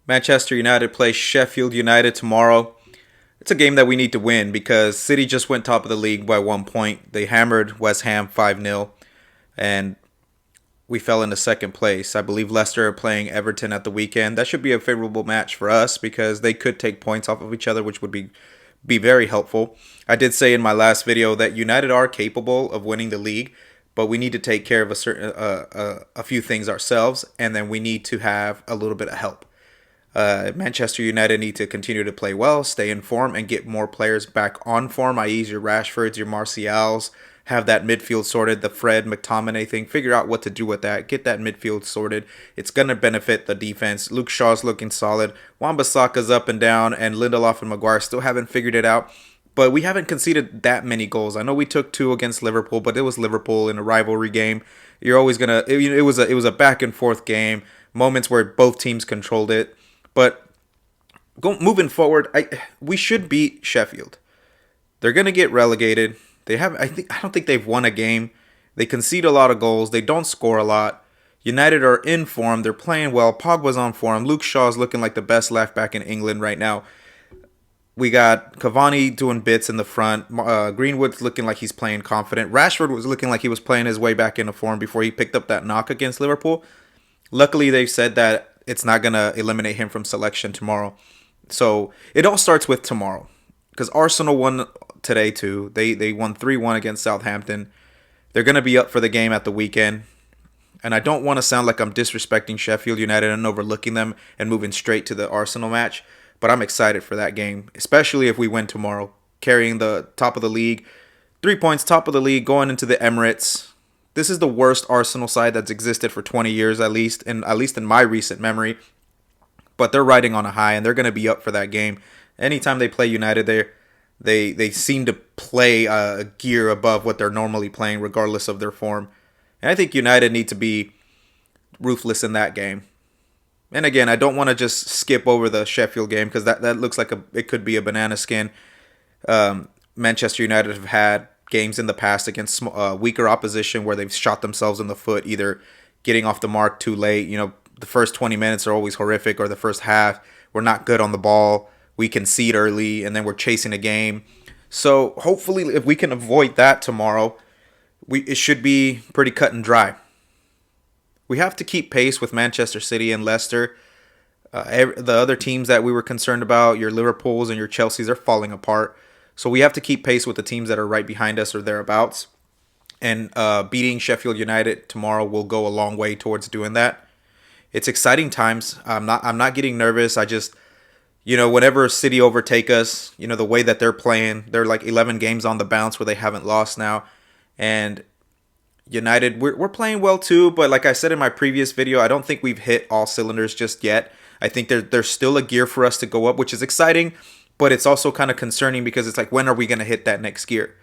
Manchester United play Sheffield United tomorrow. It's a game that we need to win because City just went top of the league by 1 point. They hammered West Ham 5-0, and we fell into second place. I believe Leicester are playing Everton at the weekend. That should be a favorable match for us because they could take points off of each other, which would be very helpful. I did say in my last video that United are capable of winning the league, but we need to take care of a few things ourselves, and then we need to have a little bit of help. Manchester United need to continue to play well, stay in form, and get more players back on form, i.e. your Rashfords, your Martials, have that midfield sorted, the Fred McTominay thing, figure out what to do with that, get that midfield sorted. It's going to benefit the defense. Luke Shaw's looking solid. Wan-Bissaka's up and down, and Lindelof and Maguire still haven't figured it out. But we haven't conceded that many goals. I know we took two against Liverpool, but it was Liverpool in a rivalry game. You're always gonna. It was a back and forth game. Moments where both teams controlled it, but moving forward, we should beat Sheffield. They're gonna get relegated. I don't think they've won a game. They concede a lot of goals. They don't score a lot. United are in form. They're playing well. Pogba's on form. Luke Shaw's looking like the best left back in England right now. We got Cavani doing bits in the front. Greenwood's looking like he's playing confident. Rashford was looking like he was playing his way back into form before he picked up that knock against Liverpool. Luckily, they've said that it's not going to eliminate him from selection tomorrow. So it all starts with tomorrow. Because Arsenal won today too. They won 3-1 against Southampton. They're going to be up for the game at the weekend. And I don't want to sound like I'm disrespecting Sheffield United and overlooking them and moving straight to the Arsenal match. But I'm excited for that game, especially if we win tomorrow. Carrying the top of the league. 3 points, top of the league, going into the Emirates. This is the worst Arsenal side that's existed for 20 years at least in my recent memory. But they're riding on a high, and they're going to be up for that game. Anytime they play United, they seem to play a gear above what they're normally playing, regardless of their form. And I think United need to be ruthless in that game. And again, I don't want to just skip over the Sheffield game because that looks like it could be a banana skin. Manchester United have had games in the past against weaker opposition where they've shot themselves in the foot, either getting off the mark too late. The first 20 minutes are always horrific, or the first half, we're not good on the ball. We concede early, and then we're chasing a game. So hopefully, if we can avoid that tomorrow, it should be pretty cut and dry. We have to keep pace with Manchester City and Leicester. The other teams that we were concerned about, your Liverpools and your Chelseas, are falling apart. So we have to keep pace with the teams that are right behind us or thereabouts. And beating Sheffield United tomorrow will go a long way towards doing that. It's exciting times. I'm not getting nervous. I just, whenever City overtake us, the way that they're playing, they're like 11 games on the bounce where they haven't lost now. And United, we're playing well too, but like I said in my previous video, I don't think we've hit all cylinders just yet. I think there's still a gear for us to go up, which is exciting, but it's also kind of concerning because it's like, when are we going to hit that next gear?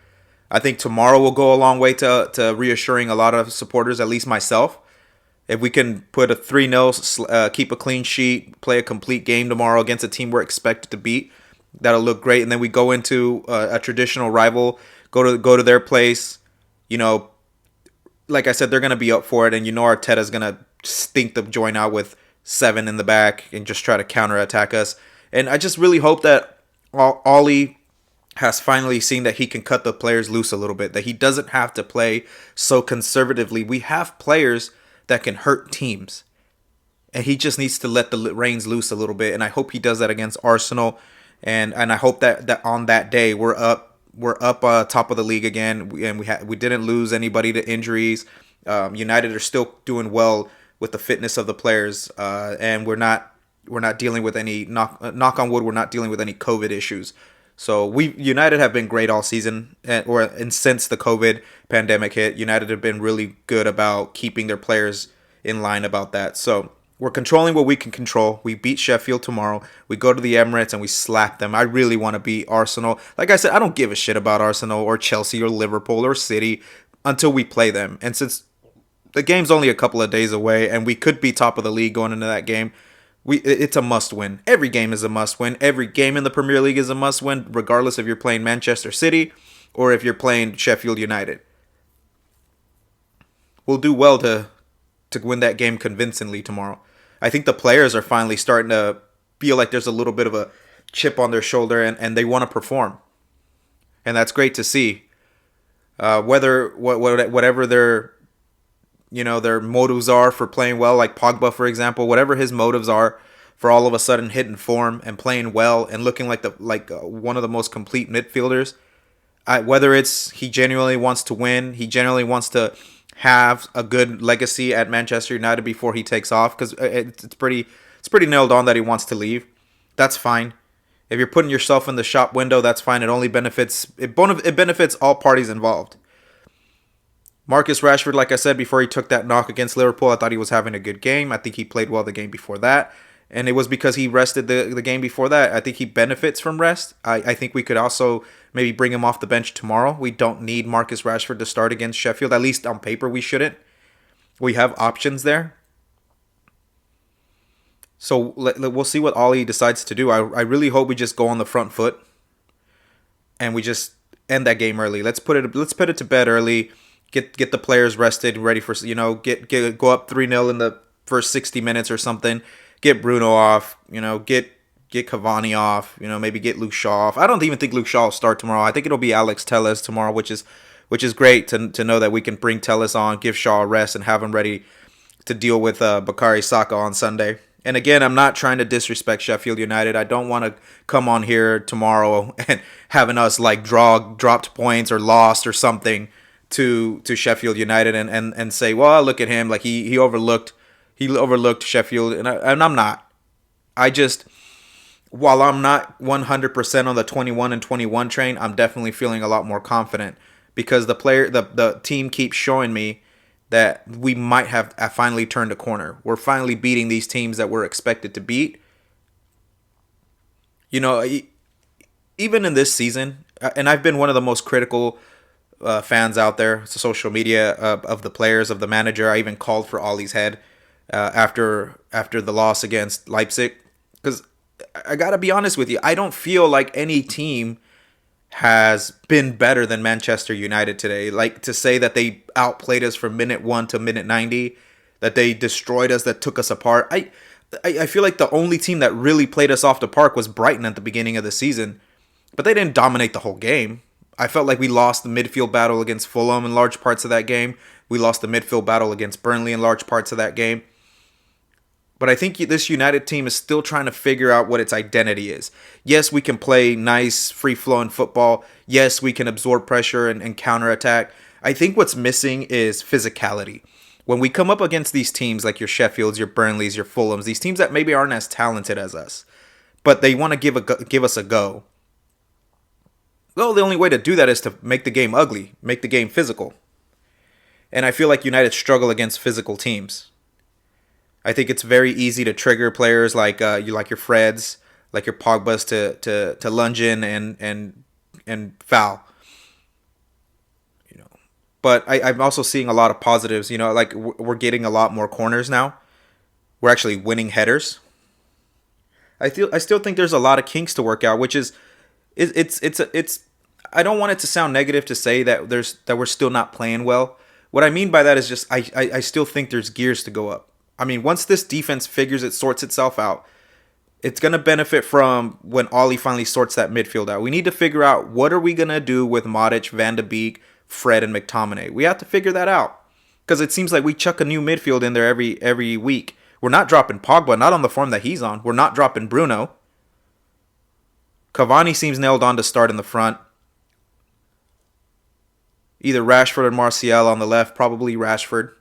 I think tomorrow will go a long way to reassuring a lot of supporters, at least myself. If we can put a 3-0, keep a clean sheet, play a complete game tomorrow against a team we're expected to beat, that'll look great. And then we go into a traditional rival, go to their place, like I said, they're going to be up for it, and Arteta's going to stink the joint out with 7 in the back and just try to counterattack us. And I just really hope that Ollie has finally seen that he can cut the players loose a little bit, that he doesn't have to play so conservatively. We have players that can hurt teams, and he just needs to let the reins loose a little bit, and I hope he does that against Arsenal, and I hope that on that day we're up top of the league again, and we didn't lose anybody to injuries. United are still doing well with the fitness of the players, and we're not dealing with any knock on wood. We're not dealing with any COVID issues. So United have been great all season, and since the COVID pandemic hit, United have been really good about keeping their players in line about that. So we're controlling what we can control. We beat Sheffield tomorrow. We go to the Emirates and we slap them. I really want to beat Arsenal. Like I said, I don't give a shit about Arsenal or Chelsea or Liverpool or City until we play them. And since the game's only a couple of days away and we could be top of the league going into that game, it's a must win. Every game is a must win. Every game in the Premier League is a must win, regardless if you're playing Manchester City or if you're playing Sheffield United. We'll do well to win that game convincingly tomorrow. I think the players are finally starting to feel like there's a little bit of a chip on their shoulder, and they want to perform, and that's great to see. Whatever their their motives are for playing well, like Pogba, for example, whatever his motives are for all of a sudden hitting form and playing well and looking like one of the most complete midfielders. Whether it's he genuinely wants to win, he genuinely wants to have a good legacy at Manchester United before he takes off, because it's pretty nailed on that he wants to leave. That's fine. If you're putting yourself in the shop window, that's fine. It benefits all parties involved. Marcus Rashford, like I said before, he took that knock against Liverpool. I thought he was having a good game. I think he played well the game before that. And it was because he rested the game before that. I think he benefits from rest. I think we could also maybe bring him off the bench tomorrow. We don't need Marcus Rashford to start against Sheffield. At least on paper, we shouldn't. We have options there. So we'll see what Ollie decides to do. I really hope we just go on the front foot and we just end that game early. Let's put it to bed early. Get the players rested, ready for go up 3-0 in the first 60 minutes or something. Get Bruno off, get Cavani off, maybe get Luke Shaw off. I don't even think Luke Shaw will start tomorrow. I think it'll be Alex Telles tomorrow, which is great to know that we can bring Telles on, give Shaw a rest, and have him ready to deal with Bakary Saka on Sunday. And again, I'm not trying to disrespect Sheffield United. I don't want to come on here tomorrow and having us like dropped points or lost or something to Sheffield United and say, well, look at him, like he overlooked Sheffield, and I'm not. While I'm not 100% on the 21 and 21 train, I'm definitely feeling a lot more confident because the team keeps showing me that we might have finally turned a corner. We're finally beating these teams that we're expected to beat. Even in this season, and I've been one of the most critical fans out there, social media, of the players, of the manager. I even called for Ollie's head after the loss against Leipzig, because I gotta be honest with you, I don't feel like any team has been better than Manchester United today. Like, to say that they outplayed us from minute 1 to minute 90, that they destroyed us, that took us apart. I feel like the only team that really played us off the park was Brighton at the beginning of the season, but they didn't dominate the whole game. I felt like we lost the midfield battle against Fulham in large parts of that game. We lost the midfield battle against Burnley in large parts of that game. But I think this United team is still trying to figure out what its identity is. Yes, we can play nice, free-flowing football. Yes, we can absorb pressure and counterattack. I think what's missing is physicality. When we come up against these teams like your Sheffields, your Burnleys, your Fulhams, these teams that maybe aren't as talented as us, but they want to give us a go. Well, the only way to do that is to make the game ugly, make the game physical. And I feel like United struggle against physical teams. I think it's very easy to trigger players like your Freds, like your Pogbas to lunge in and foul. But I'm also seeing a lot of positives. Like we're getting a lot more corners now. We're actually winning headers. I still think there's a lot of kinks to work out, which is it's. I don't want it to sound negative to say that we're still not playing well. What I mean by that is just I still think there's gears to go up. I mean, once this defense sorts itself out, it's going to benefit from when Ollie finally sorts that midfield out. We need to figure out what are we going to do with Modic, Van de Beek, Fred, and McTominay. We have to figure that out because it seems like we chuck a new midfield in there every week. We're not dropping Pogba, not on the form that he's on. We're not dropping Bruno. Cavani seems nailed on to start in the front. Either Rashford or Martial on the left, probably Rashford.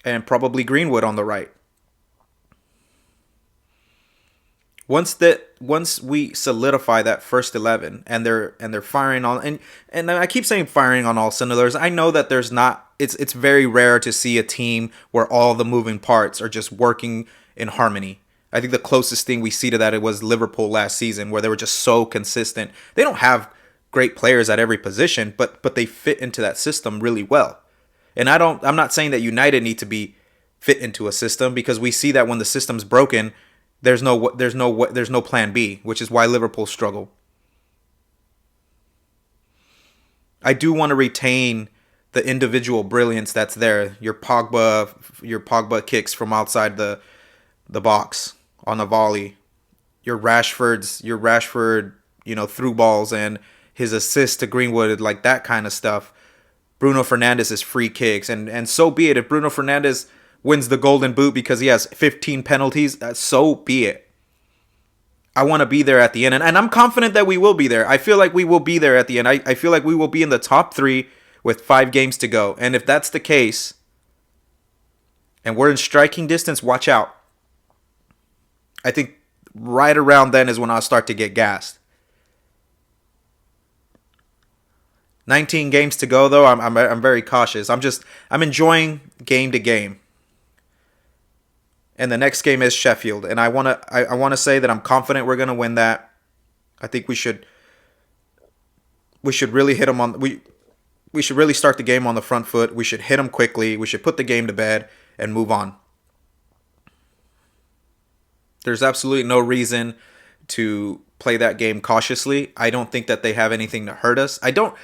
And probably Greenwood on the right. Once we solidify that first 11 and they're firing on and I keep saying firing on all cylinders. I know that it's very rare to see a team where all the moving parts are just working in harmony. I think the closest thing we see to that it was Liverpool last season, where they were just so consistent. They don't have great players at every position, but they fit into that system really well. And I'm not saying that United need to be fit into a system, because we see that when the system's broken, there's no plan B, which is why Liverpool struggle. I do want to retain the individual brilliance that's there. Your Pogba kicks from outside the box, on a volley, your Rashford, through balls and his assist to Greenwood, like that kind of stuff. Bruno Fernandes's free kicks, and so be it. If Bruno Fernandes wins the Golden Boot because he has 15 penalties, so be it. I want to be there at the end, and I'm confident that we will be there. I feel like we will be there at the end. I feel like we will be in the top 3 with 5 games to go. And if that's the case, and we're in striking distance, watch out. I think right around then is when I'll start to get gassed. 19 games to go, though. I'm very cautious. I'm enjoying game to game. And the next game is Sheffield, and I wanna say that I'm confident we're gonna win that. I think we should really hit them on we should really start the game on the front foot. We should hit them quickly. We should put the game to bed and move on. There's absolutely no reason to play that game cautiously. I don't think that they have anything to hurt us. I don't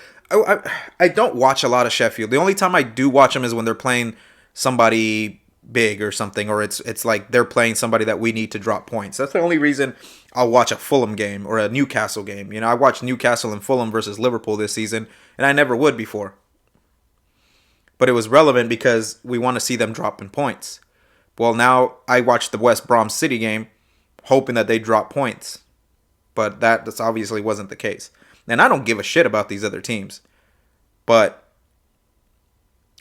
watch a lot of Sheffield. The only time I do watch them is when they're playing somebody big or something, or it's like they're playing somebody that we need to drop points. That's the only reason I'll watch a Fulham game or a Newcastle game. I watched Newcastle and Fulham versus Liverpool this season, and I never would before. But it was relevant because we want to see them dropping points. Well, now I watched the West Brom City game, hoping that they drop points. But that obviously wasn't the case. And I don't give a shit about these other teams. But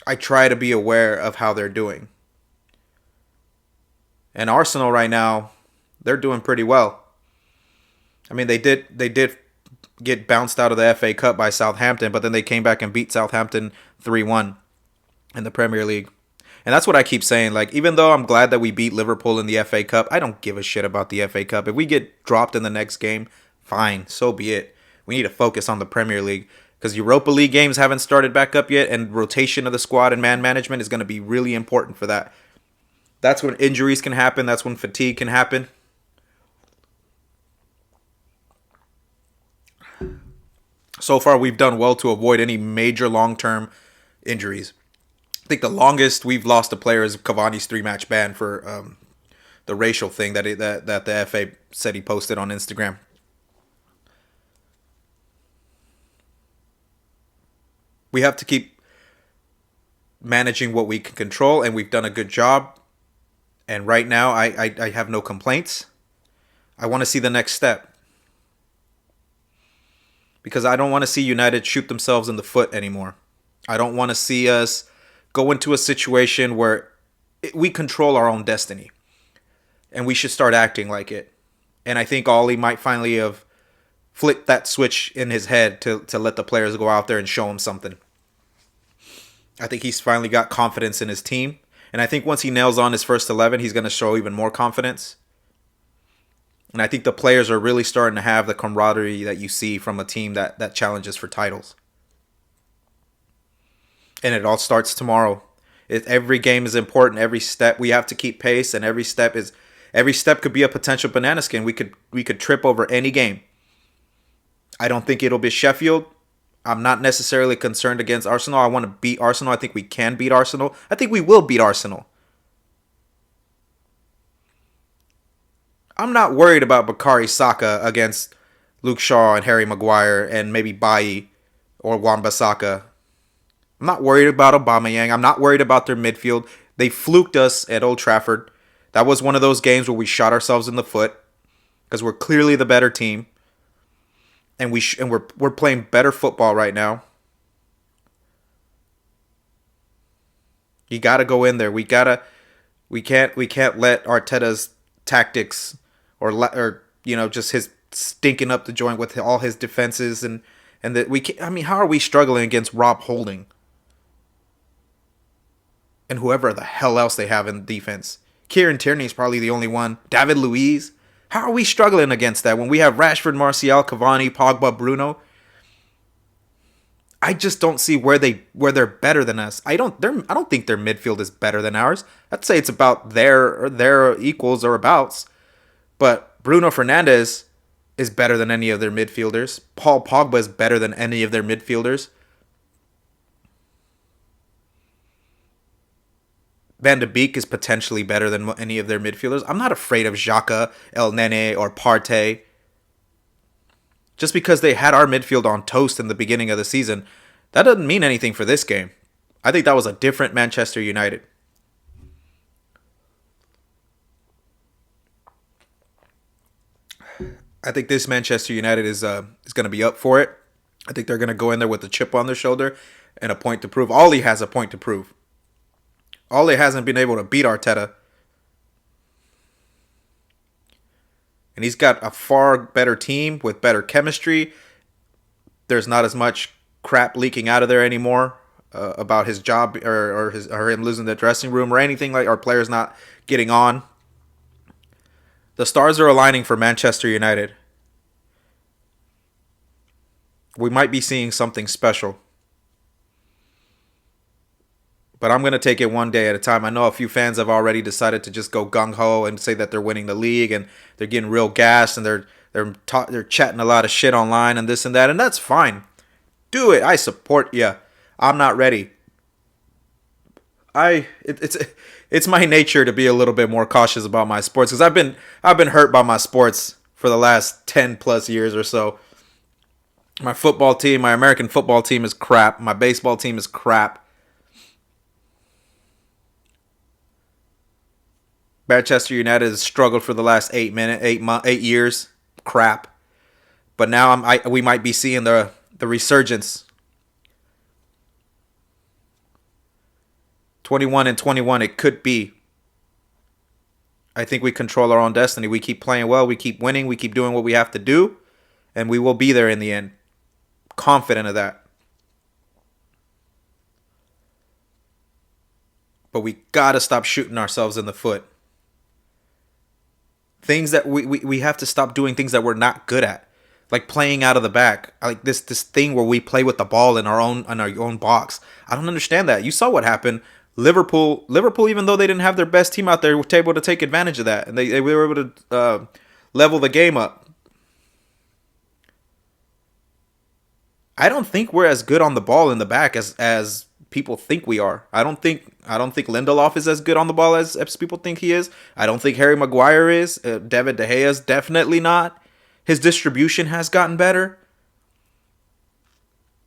I try to be aware of how they're doing. And Arsenal right now, they're doing pretty well. I mean, they did get bounced out of the FA Cup by Southampton, but then they came back and beat Southampton 3-1 in the Premier League. And that's what I keep saying. Like, even though I'm glad that we beat Liverpool in the FA Cup, I don't give a shit about the FA Cup. If we get dropped in the next game, fine, so be it. We need to focus on the Premier League because Europa League games haven't started back up yet, and rotation of the squad and man management is going to be really important for that. That's when injuries can happen. That's when fatigue can happen. So far, we've done well to avoid any major long-term injuries. I think the longest we've lost a player is Cavani's 3-match ban for the racial thing that the FA said he posted on Instagram. We have to keep managing what we can control, and we've done a good job. And right now, I have no complaints. I want to see the next step. Because I don't want to see United shoot themselves in the foot anymore. I don't want to see us go into a situation where we control our own destiny. And we should start acting like it. And I think Ollie might finally have flipped that switch in his head to let the players go out there and show him something. I think he's finally got confidence in his team. And I think once he nails on his first 11, he's going to show even more confidence. And I think the players are really starting to have the camaraderie that you see from a team that challenges for titles. And it all starts tomorrow. Every game is important. Every step we have to keep pace, and every step could be a potential banana skin. We could trip over any game. I don't think it'll be Sheffield. I'm not necessarily concerned against Arsenal. I want to beat Arsenal. I think we can beat Arsenal. I think we will beat Arsenal. I'm not worried about Bakary Saka against Luke Shaw and Harry Maguire and maybe Bailly or Wan-Bissaka. I'm not worried about Aubameyang. I'm not worried about their midfield. They fluked us at Old Trafford. That was one of those games where we shot ourselves in the foot because we're clearly the better team. And we're playing better football right now. You got to go in there. We can't let Arteta's tactics or just his stinking up the joint with all his defenses and that we can't, I mean, how are we struggling against Rob Holding and whoever the hell else they have in defense? Kieran Tierney is probably the only one. David Luiz. How are we struggling against that when we have Rashford, Martial, Cavani, Pogba, Bruno? I just don't see where they're better than us. I don't think their midfield is better than ours. I'd say it's about their equals or abouts. But Bruno Fernandes is better than any of their midfielders. Paul Pogba is better than any of their midfielders. Van de Beek is potentially better than any of their midfielders. I'm not afraid of Xhaka, El Nene, or Partey. Just because they had our midfield on toast in the beginning of the season, that doesn't mean anything for this game. I think that was a different Manchester United. I think this Manchester United is going to be up for it. I think they're going to go in there with a chip on their shoulder and a point to prove. Ollie has a point to prove. Ollie hasn't been able to beat Arteta. And he's got a far better team with better chemistry. There's not as much crap leaking out of there anymore about his job or him losing the dressing room or anything like our players not getting on. The stars are aligning for Manchester United. We might be seeing something special. But I'm going to take it one day at a time. I know a few fans have already decided to just go gung-ho and say that they're winning the league and they're getting real gassed and they're chatting a lot of shit online and this and that, and that's fine. Do it. I support you. I'm not ready. It's my nature to be a little bit more cautious about my sports because I've been hurt by my sports for the last 10 plus years or so. My football team, my American football team is crap. My baseball team is crap. Manchester United has struggled for the last 8 years. Crap. But now we might be seeing the resurgence. 21 and 21, it could be. I think we control our own destiny. We keep playing well. We keep winning. We keep doing what we have to do. And we will be there in the end. Confident of that. But we got to stop shooting ourselves in the foot. Things that we have to stop doing things that we're not good at. Like playing out of the back. Like this thing where we play with the ball in our own box. I don't understand that. You saw what happened. Liverpool, even though they didn't have their best team out there, were able to take advantage of that. And they were able to level the game up. I don't think we're as good on the ball in the back as people think we are. I don't think Lindelof is as good on the ball as people think he is. I don't think Harry Maguire is. David De Gea is definitely not. His distribution has gotten better.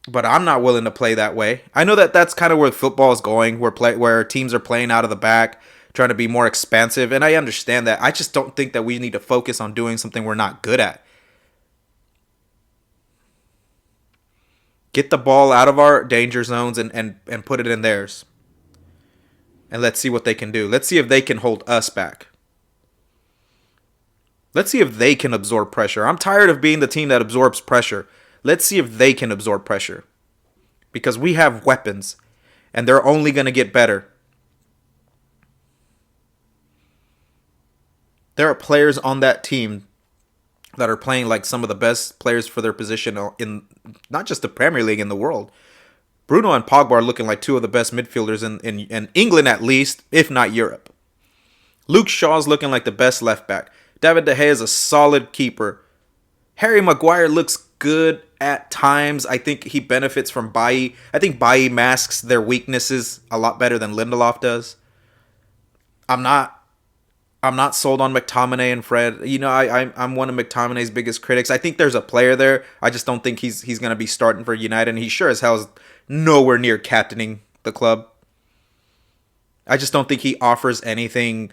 But I'm not willing to play that way. I know that that's kind of where football is going, where teams are playing out of the back, trying to be more expansive, and I understand that. I just don't think that we need to focus on doing something we're not good at. Get the ball out of our danger zones and put it in theirs. And let's see what they can do. Let's see if they can hold us back. Let's see if they can absorb pressure. I'm tired of being the team that absorbs pressure. Let's see if they can absorb pressure. Because we have weapons. And they're only going to get better. There are players on that team that are playing like some of the best players for their position in not just the Premier League, in the world. Bruno and Pogba are looking like two of the best midfielders in England at least, if not Europe. Luke Shaw's looking like the best left back. David De Gea is a solid keeper. Harry Maguire looks good at times. I think he benefits from Bailly. I think Bailly masks their weaknesses a lot better than Lindelof does. I'm not sold on McTominay and Fred. You know, I'm one of McTominay's biggest critics. I think there's a player there. I just don't think he's going to be starting for United, and he sure as hell is nowhere near captaining the club. I just don't think he offers anything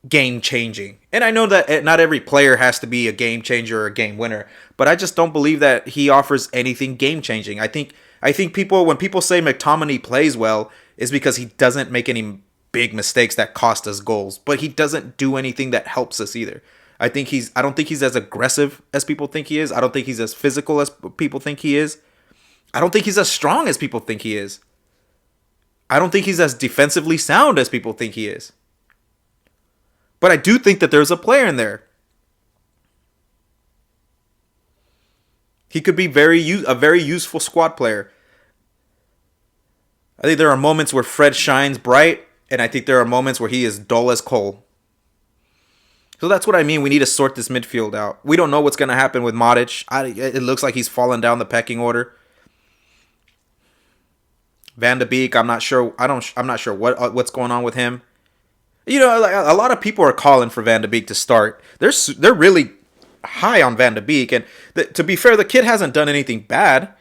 game-changing. And I know that not every player has to be a game changer or a game winner, but I just don't believe that he offers anything game-changing. I think when people say McTominay plays well, is because he doesn't make any big mistakes that cost us goals, but he doesn't do anything that helps us either. I don't think he's as aggressive as people think he is. I don't think he's as physical as people think he is. I don't think he's as strong as people think he is. I don't think he's as defensively sound as people think he is. But I do think that there's a player in there. He could be a very useful squad player. I think there are moments where Fred shines bright, and I think there are moments where he is dull as coal. So that's what I mean. We need to sort this midfield out. We don't know what's going to happen with Modric. It looks like he's fallen down the pecking order. Van de Beek, I'm not sure. I'm not sure what's going on with him. You know, like, a lot of people are calling for Van de Beek to start. They're really high on Van de Beek, and to be fair, the kid hasn't done anything bad.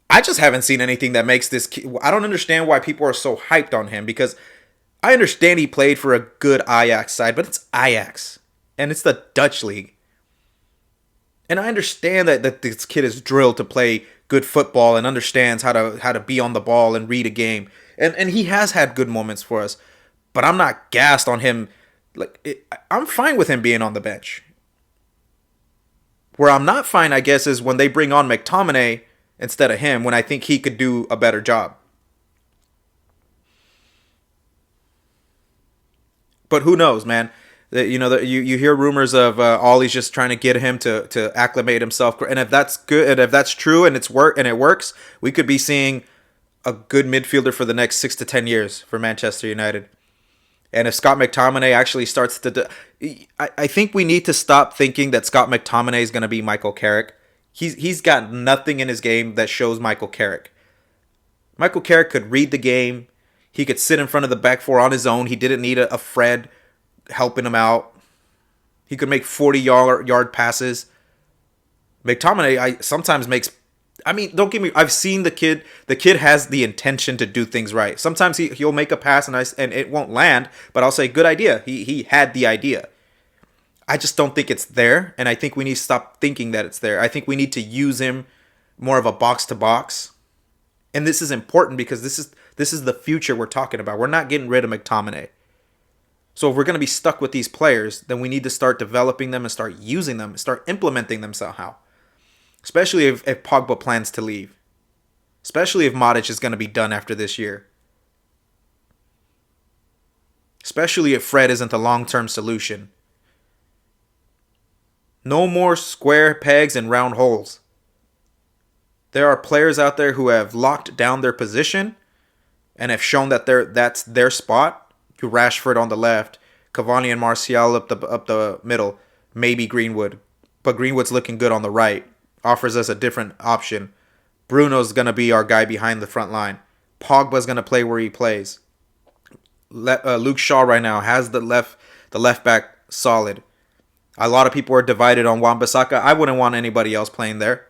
I just haven't seen anything that makes this kid. I don't understand why people are so hyped on him, because I understand he played for a good Ajax side, but it's Ajax and it's the Dutch league. And I understand that this kid is drilled to play good football and understands how to be on the ball and read a game. And he has had good moments for us. But I'm not gassed on him. I'm fine with him being on the bench. Where I'm not fine, I guess, is when they bring on McTominay instead of him, when I think he could do a better job. But who knows, man? You hear rumors of Ollie's just trying to get him to acclimate himself, and if that's good, and if that's true, and it works, we could be seeing a good midfielder for the next 6 to 10 years for Manchester United. And if Scott McTominay actually starts to, I think we need to stop thinking that Scott McTominay is going to be Michael Carrick. He's got nothing in his game that shows Michael Carrick. Michael Carrick could read the game. He could sit in front of the back four on his own. He didn't need a Fred helping him out. He could make 40-yard passes. McTominay sometimes makes. I mean, don't get me. I've seen the kid. The kid has the intention to do things right. Sometimes he'll make a pass and it won't land, but I'll say good idea. He had the idea. I just don't think it's there, and I think we need to stop thinking that it's there. I think we need to use him more of a box to box, and this is important because this is the future we're talking about. We're not getting rid of McTominay. So if we're going to be stuck with these players, then we need to start developing them and start using them, start implementing them somehow. Especially if Pogba plans to leave. Especially if Matic is going to be done after this year. Especially if Fred isn't the long-term solution. No more square pegs and round holes. There are players out there who have locked down their position and have shown that that's their spot. Rashford on the left, Cavani and Martial up the middle, maybe Greenwood. But Greenwood's looking good on the right. Offers us a different option. Bruno's going to be our guy behind the front line. Pogba's going to play where he plays. Luke Shaw right now has the left back solid. A lot of people are divided on Wan-Bissaka. I wouldn't want anybody else playing there.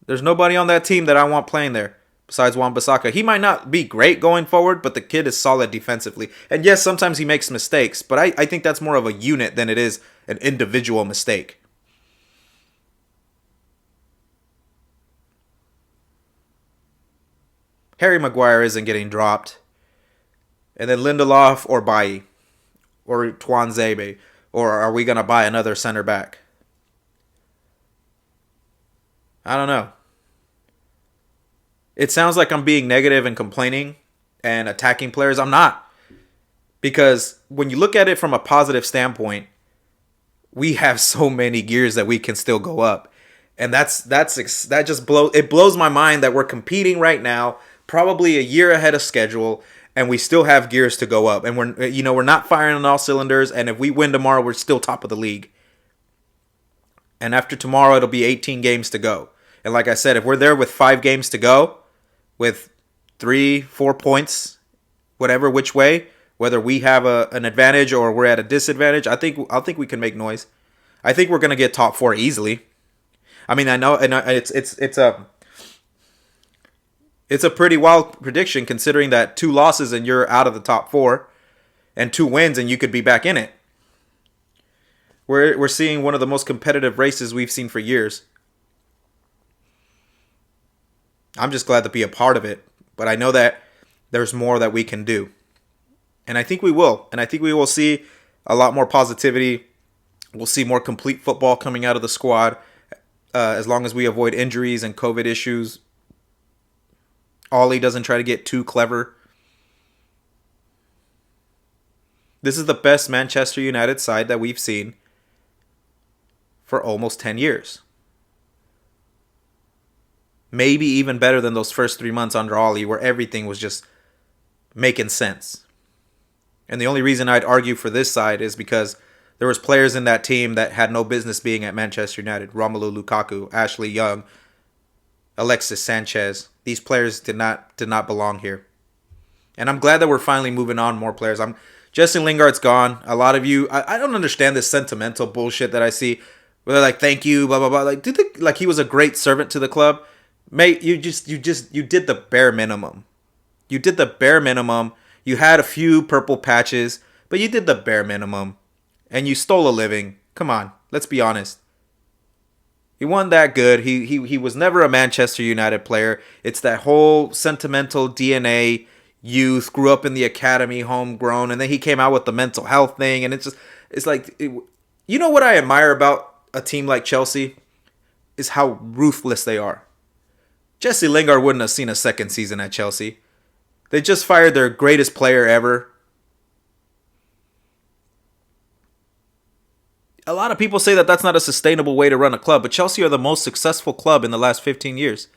There's nobody on that team that I want playing there besides Wan-Bissaka. He might not be great going forward, but the kid is solid defensively. And yes, sometimes he makes mistakes, but I think that's more of a unit than it is an individual mistake. Harry Maguire isn't getting dropped. And then Lindelof or Bailly or Tuanzebe. Or are we going to buy another center back? I don't know. It sounds like I'm being negative and complaining and attacking players. I'm not. Because when you look at it from a positive standpoint, we have so many gears that we can still go up. And that just blows my mind that we're competing right now, probably a year ahead of schedule, and we still have gears to go up. And we're not firing on all cylinders, and if we win tomorrow, we're still top of the league. And after tomorrow, it'll be 18 games to go. And like I said, if we're there with 5 games to go, with 3-4 points, whatever which way, whether we have an advantage or we're at a disadvantage, I think we can make noise. I think we're gonna get top 4 easily. I mean, I know, and it's a pretty wild prediction considering that 2 losses and you're out of the top 4, and 2 wins and you could be back in it. We're seeing one of the most competitive races we've seen for years. I'm just glad to be a part of it, but I know that there's more that we can do. And I think we will. And I think we will see a lot more positivity. We'll see more complete football coming out of the squad as long as we avoid injuries and COVID issues. Ollie doesn't try to get too clever. This is the best Manchester United side that we've seen for almost 10 years. Maybe even better than those first 3 months under Ollie, where everything was just making sense. And the only reason I'd argue for this side is because there was players in that team that had no business being at Manchester United. Romelu Lukaku, Ashley Young, Alexis Sanchez. These players did not belong here. And I'm glad that we're finally moving on more players. Jesse Lingard's gone. A lot of you, I don't understand this sentimental bullshit that I see. Where they're like, thank you, blah blah blah. Like he was a great servant to the club. Mate, you did the bare minimum. You did the bare minimum. You had a few purple patches, but you did the bare minimum. And you stole a living. Come on, let's be honest. He wasn't that good. He was never a Manchester United player. It's that whole sentimental DNA youth, grew up in the academy, homegrown, and then he came out with the mental health thing, and you know what I admire about a team like Chelsea is how ruthless they are. Jesse Lingard wouldn't have seen a second season at Chelsea. They just fired their greatest player ever. A lot of people say that that's not a sustainable way to run a club, but Chelsea are the most successful club in the last 15 years.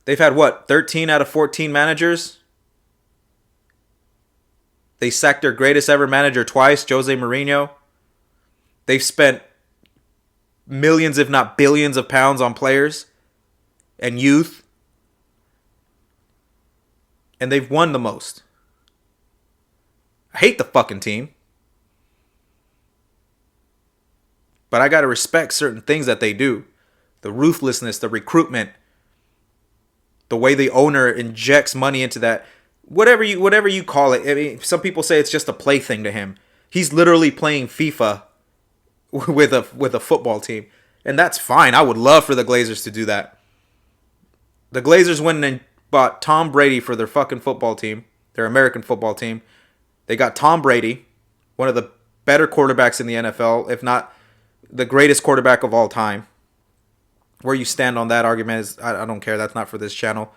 They've had, 13 out of 14 managers? They sacked their greatest ever manager twice, Jose Mourinho. They've spent millions, if not billions, of pounds on players and youth. And they've won the most. I hate the fucking team. But I got to respect certain things that they do. The ruthlessness, the recruitment, the way the owner injects money into that. Whatever you call it. I mean, some people say it's just a plaything to him. He's literally playing FIFA with a football team. And that's fine. I would love for the Glazers to do that. The Glazers went and bought Tom Brady for their fucking football team, their American football team. They got Tom Brady, one of the better quarterbacks in the NFL, if not the greatest quarterback of all time. Where you stand on that argument is, I don't care. That's not for this channel.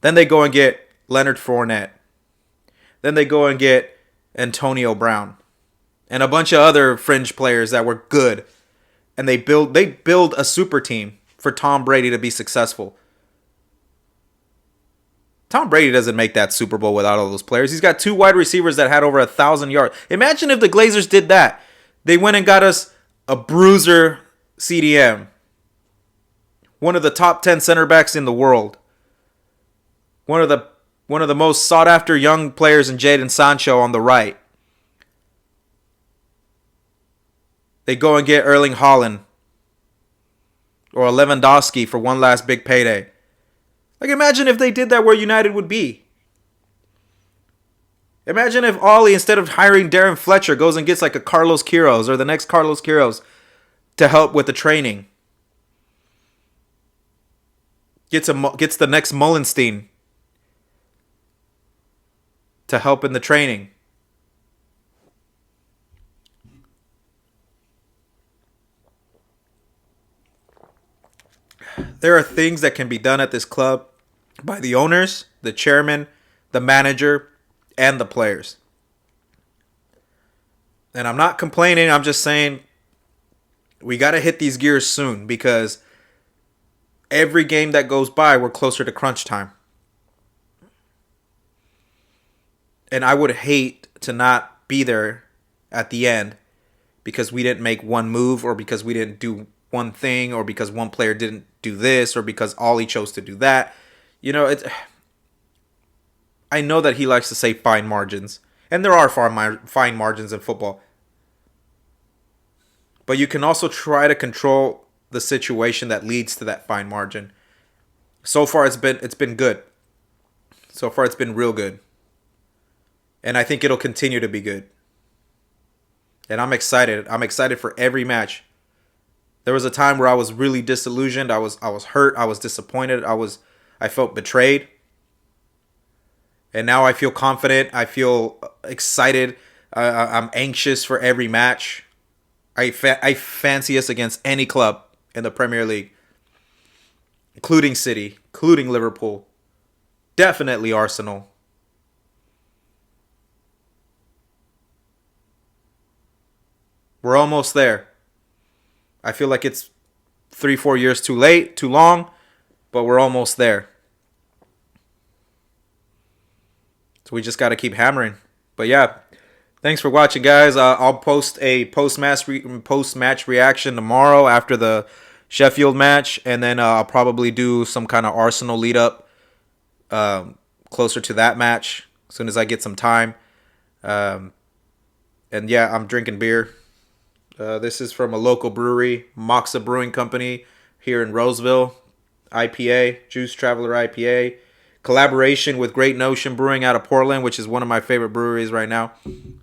Then they go and get Leonard Fournette. Then they go and get Antonio Brown. And a bunch of other fringe players that were good. And they build a super team for Tom Brady to be successful. Tom Brady doesn't make that Super Bowl without all those players. He's got 2 wide receivers that had over 1,000 yards. Imagine if the Glazers did that. They went and got us a bruiser CDM. One of the top 10 center backs in the world. One of the most sought after young players in Jadon Sancho on the right. They go and get Erling Haaland or a Lewandowski for one last big payday. Like, imagine if they did that, where United would be. Imagine if Ollie, instead of hiring Darren Fletcher, goes and gets like a Carlos Queiroz or the next Carlos Queiroz to help with the training. Gets the next Mullenstein to help in the training. There are things that can be done at this club by the owners, the chairman, the manager, and the players. And I'm not complaining. I'm just saying we got to hit these gears soon, because every game that goes by, we're closer to crunch time. And I would hate to not be there at the end because we didn't make one move, or because we didn't do one thing, or because one player didn't do this, or because Ollie chose to do that. You know, I know that he likes to say fine margins, and there are fine margins in football. But you can also try to control the situation that leads to that fine margin. So far, it's been good. So far, it's been real good. And I think it'll continue to be good. And I'm excited. I'm excited for every match. There was a time where I was really disillusioned. I was hurt. I was disappointed. I felt betrayed. And now I feel confident. I feel excited. I'm anxious for every match. I fancy us against any club in the Premier League, including City, including Liverpool, definitely Arsenal. We're almost there. I feel like it's 3-4 years too late, too long, but we're almost there. So we just got to keep hammering. But yeah, thanks for watching, guys. I'll post a post-match reaction tomorrow after the Sheffield match, and then I'll probably do some kind of Arsenal lead-up closer to that match as soon as I get some time. Um, and yeah, I'm drinking beer. This is from a local brewery, Moxa Brewing Company here in Roseville. IPA, Juice Traveler IPA. Collaboration with Great Notion Brewing out of Portland, which is one of my favorite breweries right now.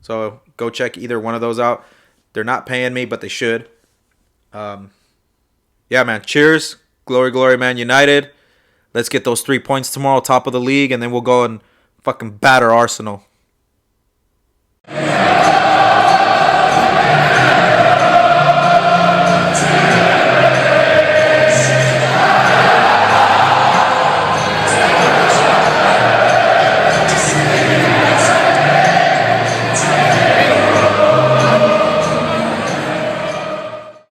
So go check either one of those out. They're not paying me, but they should. Yeah, man. Cheers. Glory, glory, man. United. Let's get those 3 points tomorrow, top of the league, and then we'll go and fucking batter Arsenal.